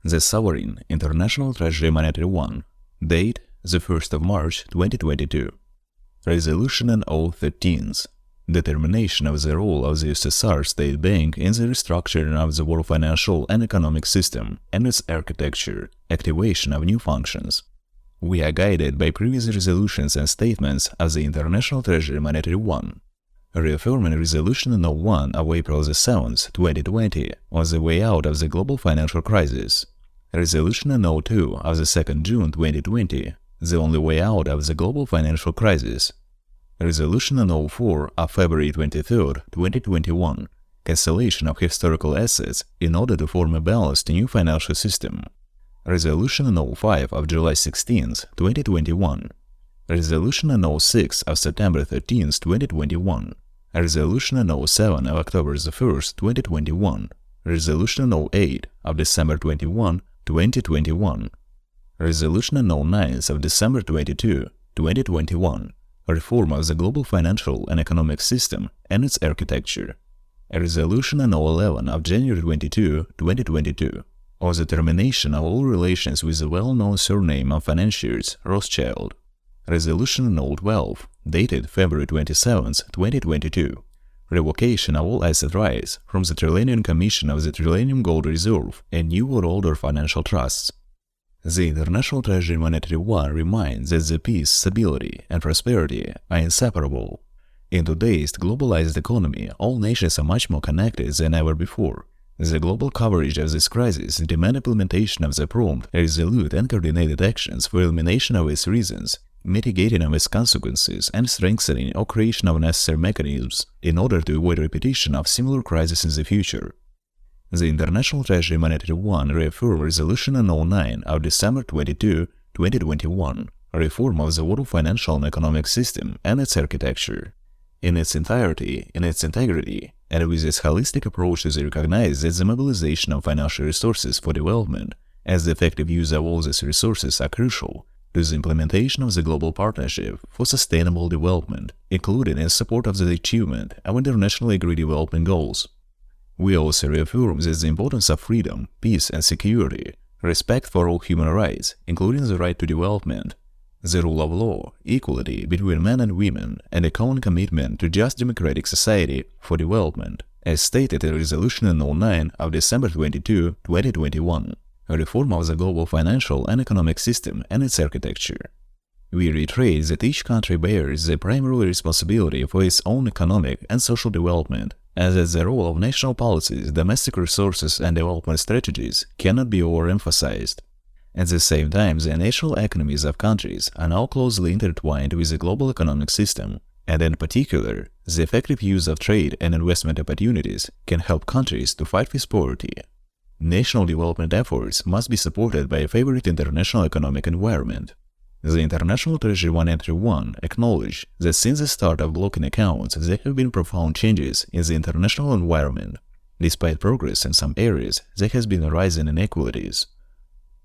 The Sovereign International Treasury Monetary 1. Date the 1st of March 2022. Resolution No. 13th. Determination of the role of the USSR State Bank in the restructuring of the world financial and economic system and its architecture, activation of new functions. We are guided by previous resolutions and statements of the International Treasury Monetary 1. Reaffirming Resolution No. 1 of April 7, 2020 on the way out of the global financial crisis. Resolution No. 2 of the 2nd June 2020, the only way out of the global financial crisis. Resolution No. 4 of February 23, 2021, cancellation of historical assets in order to form a balanced new financial system. Resolution No. 5 of July 16, 2021. Resolution No. 6 of September 13, 2021. Resolution No. 7 of October 1, 2021. Resolution No. 8 of December 21, 2021. Resolution No. 9 of December 22, 2021. Reform of the global financial and economic system and its architecture. Resolution No. 11 of January 22, 2022. On the termination of all relations with the well-known surname of financiers Rothschild. Resolution No. 12, dated February 27, 2022. Revocation of all asset rights from the Trillion Commission of the Trillion Gold Reserve and New World Order Financial Trusts. The International Treasury Monetary 1 reminds that the peace, stability, and prosperity are inseparable. In today's globalized economy, all nations are much more connected than ever before. The global coverage of this crisis demands implementation of the prompt, resolute, and coordinated actions for elimination of its reasons, mitigating of its consequences, and strengthening or creation of necessary mechanisms in order to avoid repetition of similar crises in the future. The International Treasury Monetary 1 reaffirmed Resolution No. 9 of December 22, 2021, reform of the world financial and economic system and its architecture. In its entirety, in its integrity, and with its holistic approach to recognize that the mobilization of financial resources for development, as the effective use of all these resources are crucial to the implementation of the global partnership for sustainable development, including in support of the achievement of internationally agreed development goals. We also reaffirm that the importance of freedom, peace and security, respect for all human rights, including the right to development, the rule of law, equality between men and women, and a common commitment to just democratic society for development, as stated in Resolution No. 9 of December 22, 2021, a reform of the global financial and economic system and its architecture. We reiterate that each country bears the primary responsibility for its own economic and social development, and that the role of national policies, domestic resources, and development strategies cannot be overemphasized. At the same time, the national economies of countries are now closely intertwined with the global economic system, and in particular, the effective use of trade and investment opportunities can help countries to fight with poverty. National development efforts must be supported by a favorable international economic environment. The International Treasury Monetary 1 acknowledged that since the start of blocking accounts, there have been profound changes in the international environment. Despite progress in some areas, there has been a rise in inequalities.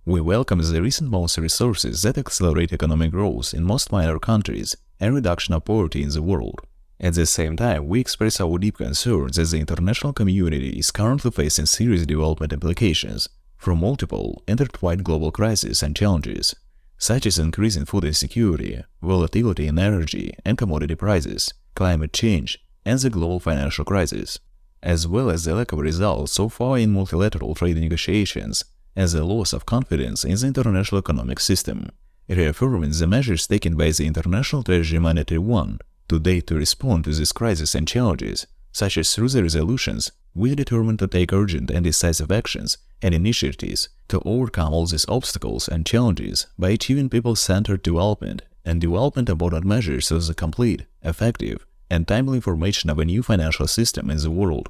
We welcome the recent monetary resources that accelerate economic growth in most minor countries and reduction of poverty in the world. At the same time, we express our deep concern that the international community is currently facing serious development implications from multiple intertwined global crises and challenges, such as increasing food insecurity, volatility in energy and commodity prices, climate change, and the global financial crisis, as well as the lack of results so far in multilateral trade negotiations and the loss of confidence in the international economic system. Reaffirming the measures taken by the International Treasury Monetary 1 to date to respond to this crisis and challenges, such as through the resolutions, we are determined to take urgent and decisive actions and initiatives to overcome all these obstacles and challenges by achieving people-centered development and development important measures of the complete, effective, and timely formation of a new financial system in the world.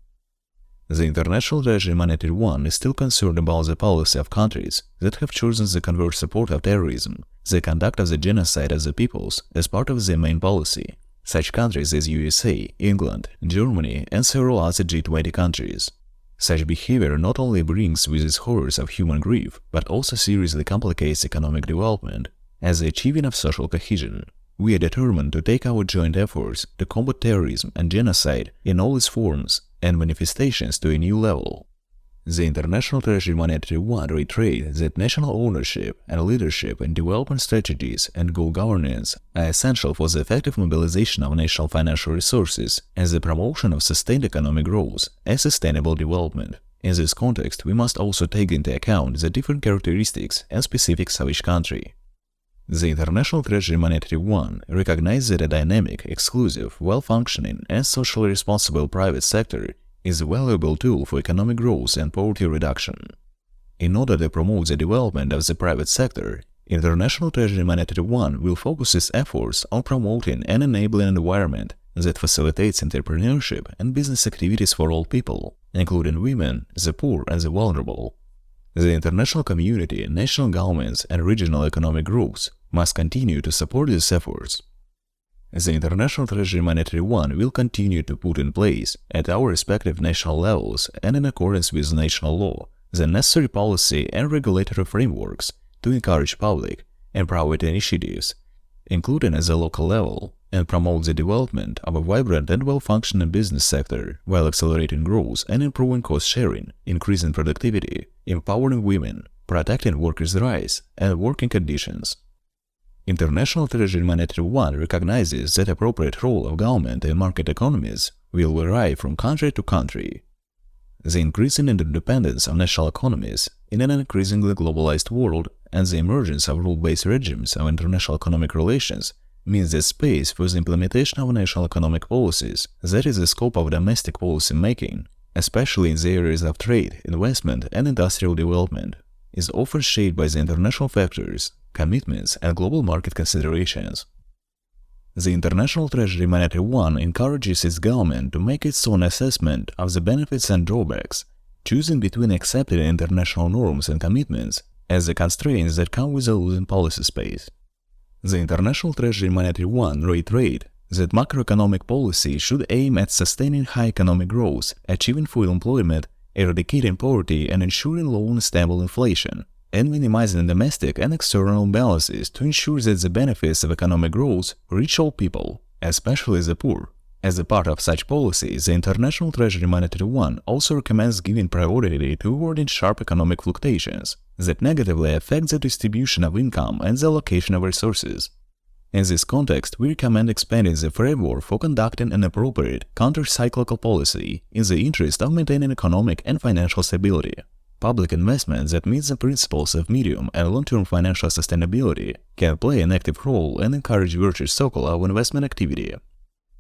The International Treasury Monetary 1 is still concerned about the policy of countries that have chosen the covert support of terrorism, the conduct of the genocide of the peoples as part of their main policy, such countries as USA, England, Germany, and several other G20 countries. Such behavior not only brings with it horrors of human grief, but also seriously complicates economic development and the achieving of social cohesion. We are determined to take our joint efforts to combat terrorism and genocide in all its forms and manifestations to a new level. The International Treasury Monetary One reiterates that national ownership and leadership in development strategies and good governance are essential for the effective mobilization of national financial resources and the promotion of sustained economic growth and sustainable development. In this context, we must also take into account the different characteristics and specifics of each country. The International Treasury Monetary One recognizes that a dynamic, exclusive, well-functioning, and socially responsible private sector is a valuable tool for economic growth and poverty reduction. In order to promote the development of the private sector, International Treasury Monetary One will focus its efforts on promoting and enabling an environment that facilitates entrepreneurship and business activities for all people, including women, the poor, and the vulnerable. The international community, national governments, and regional economic groups must continue to support these efforts. The International Treasury Monetary One will continue to put in place, at our respective national levels and in accordance with national law, the necessary policy and regulatory frameworks to encourage public and private initiatives, including at the local level, and promote the development of a vibrant and well-functioning business sector while accelerating growth and improving cost sharing, increasing productivity, empowering women, protecting workers' rights and working conditions. International Treasury Monetary One recognizes that appropriate role of government in market economies will vary from country to country. The increasing interdependence of national economies in an increasingly globalized world and the emergence of rule-based regimes of international economic relations means that space for the implementation of national economic policies, that is the scope of domestic policy making, especially in the areas of trade, investment, and industrial development, is often shaped by the international factors, commitments, and global market considerations. The International Treasury Monetary One encourages its government to make its own assessment of the benefits and drawbacks, choosing between accepted international norms and commitments as the constraints that come with a losing policy space. The International Treasury Monetary One reiterates that macroeconomic policy should aim at sustaining high economic growth, achieving full employment, eradicating poverty, and ensuring low and stable inflation, and minimizing domestic and external imbalances to ensure that the benefits of economic growth reach all people, especially the poor. As a part of such policy, the International Treasury Monetary One also recommends giving priority to avoiding sharp economic fluctuations that negatively affect the distribution of income and the allocation of resources. In this context, we recommend expanding the framework for conducting an appropriate counter-cyclical policy in the interest of maintaining economic and financial stability. Public investment that meets the principles of medium and long-term financial sustainability can play an active role and encourage virtuous cycle of investment activity.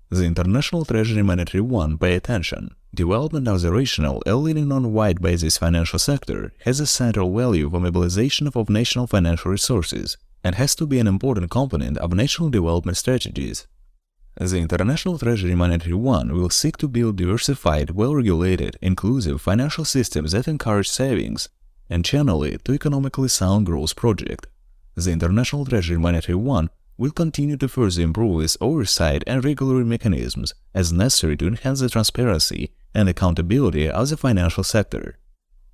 The International Treasury Monetary One pay attention. Development of the rational and leading on wide basis financial sector has a central value for mobilization of national financial resources and has to be an important component of national development strategies. The International Treasury Monetary One will seek to build diversified, well-regulated, inclusive financial systems that encourage savings and channel it to economically sound growth project. The International Treasury Monetary One will continue to further improve its oversight and regulatory mechanisms as necessary to enhance the transparency and accountability of the financial sector.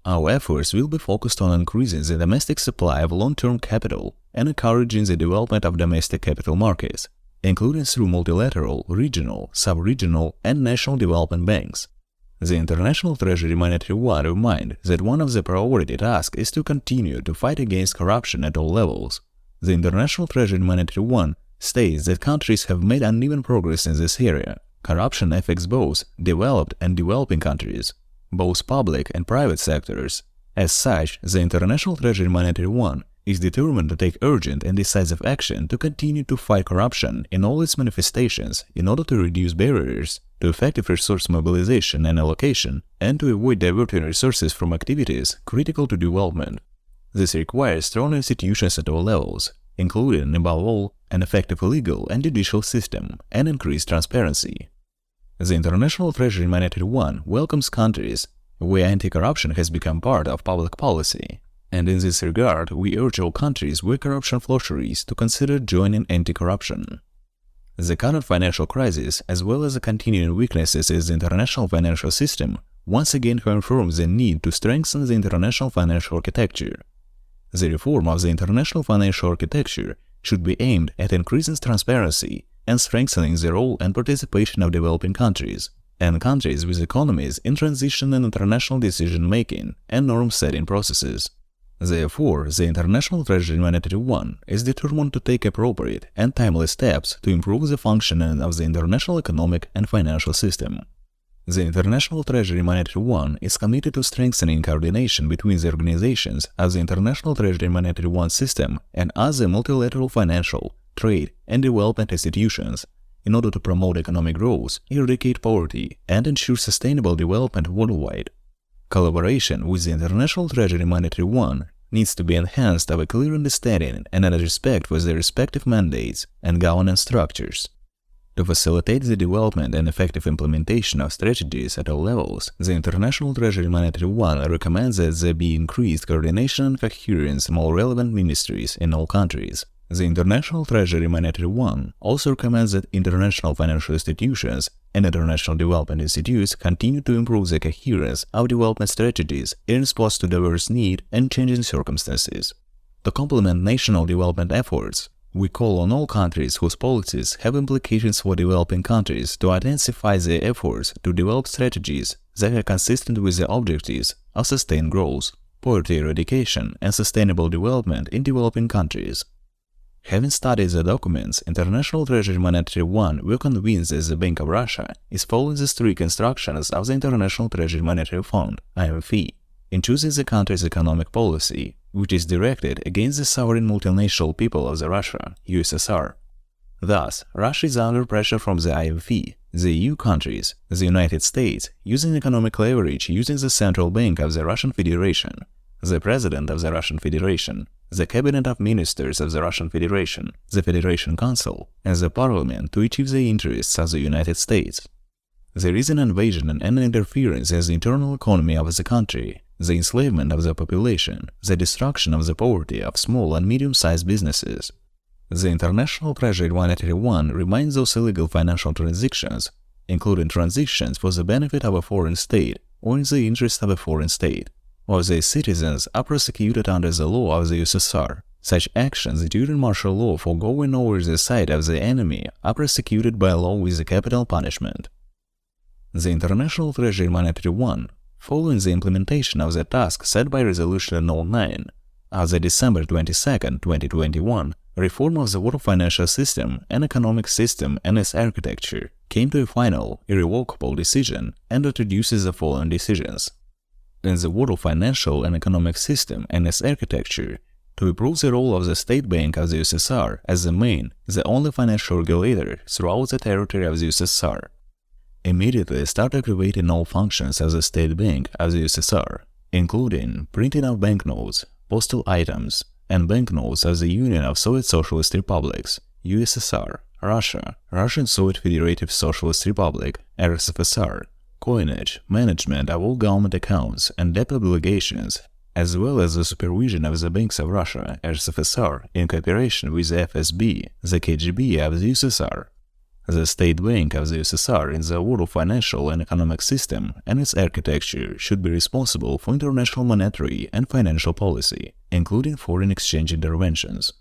Our efforts will be focused on increasing the domestic supply of long-term capital and encouraging the development of domestic capital markets, including through multilateral, regional, sub-regional, and national development banks. The International Treasury Monetary One reminds that one of the priority tasks is to continue to fight against corruption at all levels. The International Treasury Monetary One states that countries have made uneven progress in this area. Corruption affects both developed and developing countries, both public and private sectors. As such, the International Treasury Monetary One is determined to take urgent and decisive action to continue to fight corruption in all its manifestations in order to reduce barriers to effective resource mobilization and allocation and to avoid diverting resources from activities critical to development. This requires strong institutions at all levels, including, above all, an effective legal and judicial system and increased transparency. The International Treasury Monetary One welcomes countries where anti-corruption has become part of public policy. And in this regard, we urge all countries where corruption flourishes to consider joining anti-corruption. The current financial crisis, as well as the continuing weaknesses in the international financial system, once again confirms the need to strengthen the international financial architecture. The reform of the international financial architecture should be aimed at increasing transparency and strengthening the role and participation of developing countries, and countries with economies in transition and international decision-making and norm-setting processes. Therefore, the International Treasury Monetary One is determined to take appropriate and timely steps to improve the functioning of the international economic and financial system. The International Treasury Monetary One is committed to strengthening coordination between the organizations of the International Treasury Monetary One system and other multilateral financial, trade, and development institutions in order to promote economic growth, eradicate poverty, and ensure sustainable development worldwide. Collaboration with the International Treasury Monetary One needs to be enhanced of a clear understanding and a respect for their respective mandates and governance structures. To facilitate the development and effective implementation of strategies at all levels, the International Treasury Monetary One recommends that there be increased coordination and coherence among relevant ministries in all countries. The International Treasury Monetary One also recommends that international financial institutions and international development institutes continue to improve the coherence of development strategies in response to diverse needs and changing circumstances. To complement national development efforts, we call on all countries whose policies have implications for developing countries to intensify their efforts to develop strategies that are consistent with the objectives of sustained growth, poverty eradication, and sustainable development in developing countries. Having studied the documents, International Treasury Monetary One were convinced that the Bank of Russia is following the strict instructions of the International Treasury Monetary Fund (IMF) in choosing the country's economic policy, which is directed against the sovereign multinational people of the Russia, USSR. Thus, Russia is under pressure from the IMF, the EU countries, the United States, using economic leverage using the Central Bank of the Russian Federation, the President of the Russian Federation, the Cabinet of Ministers of the Russian Federation, the Federation Council, and the Parliament to achieve the interests of the United States. There is an invasion and an interference in the internal economy of the country, the enslavement of the population, the destruction of the poverty of small and medium-sized businesses. The International Treasury Monetary One reminds those illegal financial transactions, including transactions for the benefit of a foreign state or in the interest of a foreign state, or their citizens are prosecuted under the law of the USSR. Such actions during martial law for going over the side of the enemy are prosecuted by law with the capital punishment. The International Treasury Monetary One, following the implementation of the task set by Resolution No. 9 of the December 22, 2021, reform of the world financial system and economic system and its architecture came to a final, irrevocable decision and introduces the following decisions. In the world financial and economic system and its architecture, to improve the role of the State Bank of the USSR as the only financial regulator throughout the territory of the USSR. Immediately start activating all functions of the State Bank of the USSR, including printing of banknotes, postal items, and banknotes of the Union of Soviet Socialist Republics, USSR, Russia, Russian Soviet Federative Socialist Republic, RSFSR, coinage, management of all government accounts and debt obligations, as well as the supervision of the banks of Russia, RSFSR, in cooperation with the FSB, the KGB of the USSR. The State Bank of the USSR in the world financial and economic system and its architecture should be responsible for international monetary and financial policy, including foreign exchange interventions.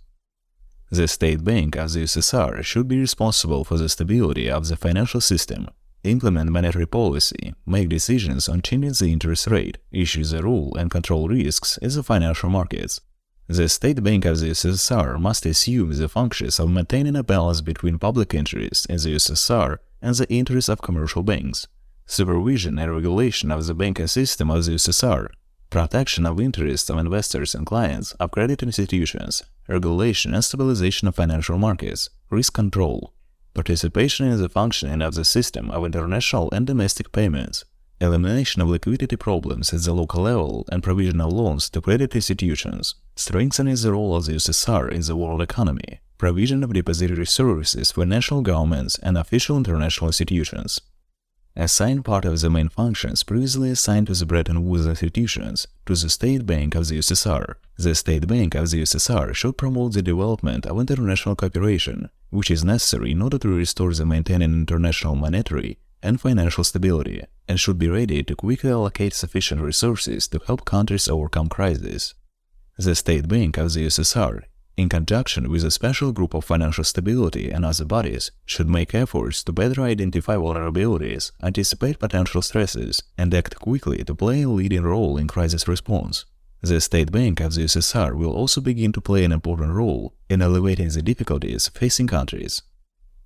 The State Bank of the USSR should be responsible for the stability of the financial system, implement monetary policy, make decisions on changing the interest rate, issue the rule and control risks in the financial markets. The State Bank of the USSR must assume the functions of maintaining a balance between public interests in the USSR and the interests of commercial banks, supervision and regulation of the banking system of the USSR, protection of interests of investors and clients of credit institutions, regulation and stabilization of financial markets, risk control, participation in the functioning of the system of international and domestic payments, elimination of liquidity problems at the local level and provision of loans to credit institutions, strengthening the role of the USSR in the world economy, provision of depository services for national governments and official international institutions. Assign part of the main functions previously assigned to the Bretton Woods institutions to the State Bank of the USSR. The State Bank of the USSR should promote the development of international cooperation, which is necessary in order to restore the maintaining international monetary and financial stability, and should be ready to quickly allocate sufficient resources to help countries overcome crises. The State Bank of the USSR in conjunction with a special group of financial stability and other bodies, should make efforts to better identify vulnerabilities, anticipate potential stresses, and act quickly to play a leading role in crisis response. The State Bank of the USSR will also begin to play an important role in alleviating the difficulties facing countries.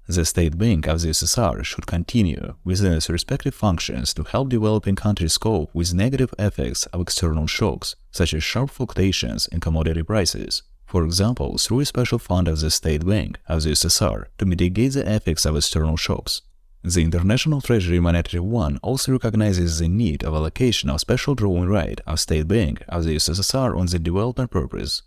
The State Bank of the USSR should continue within its respective functions to help developing countries cope with negative effects of external shocks, such as sharp fluctuations in commodity prices, for example, through a special fund of the State Bank of the USSR to mitigate the effects of external shocks. The International Treasury Monetary One also recognizes the need of allocation of special drawing right of State Bank of the USSR on the development purpose.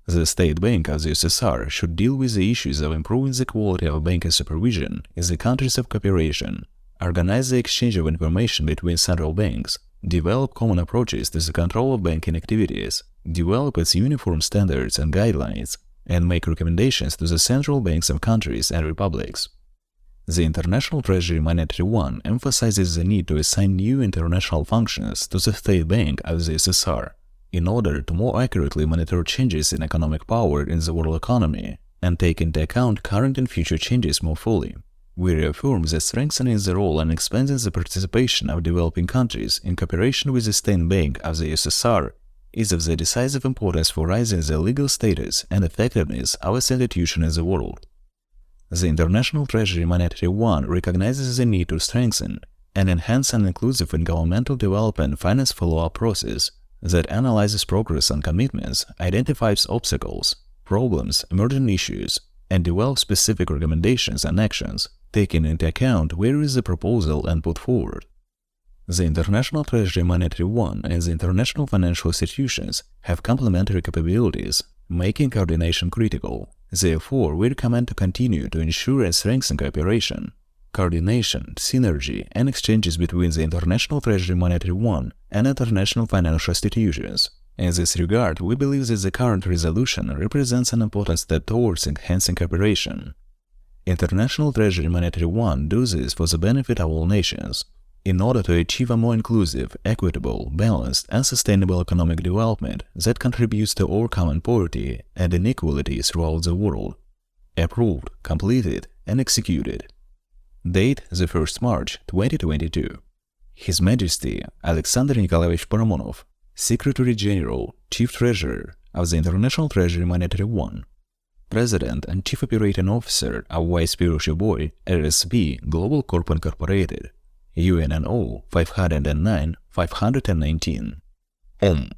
The State Bank of the USSR should deal with the issues of improving the quality of banking supervision in the countries of cooperation, organize the exchange of information between central banks, develop common approaches to the control of banking activities, develop its uniform standards and guidelines, and make recommendations to the central banks of countries and republics. The International Treasury Monetary One emphasizes the need to assign new international functions to the State Bank of the USSR in order to more accurately monitor changes in economic power in the world economy and take into account current and future changes more fully. We reaffirm that strengthening the role and expanding the participation of developing countries in cooperation with the State Bank of the USSR is of the decisive importance for raising the legal status and effectiveness of its institution in the world. The International Treasury Monetary One recognizes the need to strengthen and enhance an inclusive and governmental development finance follow-up process that analyzes progress on commitments, identifies obstacles, problems, emerging issues, and develops specific recommendations and actions, taking into account where is the proposal and put forward. The International Treasury Monetary One and the international financial institutions have complementary capabilities, making coordination critical. Therefore, we recommend to continue to ensure and strengthen cooperation, coordination, synergy, and exchanges between the International Treasury Monetary One and international financial institutions. In this regard, we believe that the current resolution represents an important step towards enhancing cooperation. International Treasury Monetary One does this for the benefit of all nations, in order to achieve a more inclusive, equitable, balanced, and sustainable economic development that contributes to overcoming poverty and inequality throughout the world. Approved, completed, and executed. Date: the 1st March 2022. His Majesty Alexander Nikolaevich Paramonov, Secretary General, Chief Treasurer of the International Treasury Monetary One, President and Chief Operating Officer of Vice Spiritual Board, RSB Global Corp Incorporated, UNNO 509-519. Om.